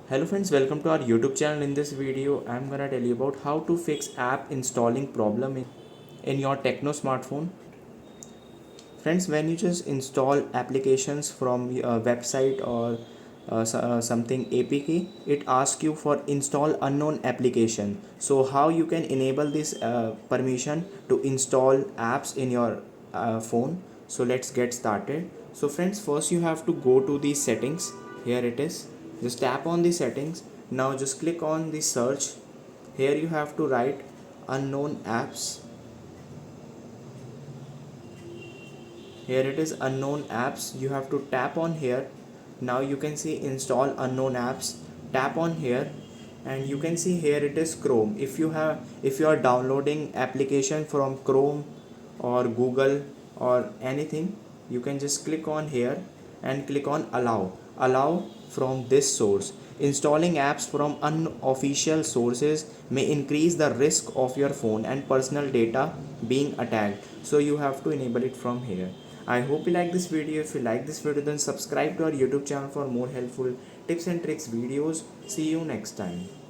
Hello friends, welcome to our YouTube channel. In this video, I'm gonna tell you about how to fix app installing problem in your Tecno smartphone. Friends, when you just install applications from a website or something APK, it asks you for install unknown application. So how you can enable this permission to install apps in your phone? So let's get started. So friends, first you have to go to the settings. Here it is. Just tap on the settings. Now just click on the search. Here you have to write unknown apps. Here it is, unknown apps. You have to tap on here. Now you can see install unknown apps. Tap on here and you can see here it is Chrome. If you are downloading application from Chrome or Google or anything, you can just click on here and click on allow from this source. Installing apps from unofficial sources may increase the risk of your phone and personal data being attacked, so you have to enable it from here. I hope you like this video. If you like this video, then subscribe to our YouTube channel for more helpful tips and tricks videos. See you next time.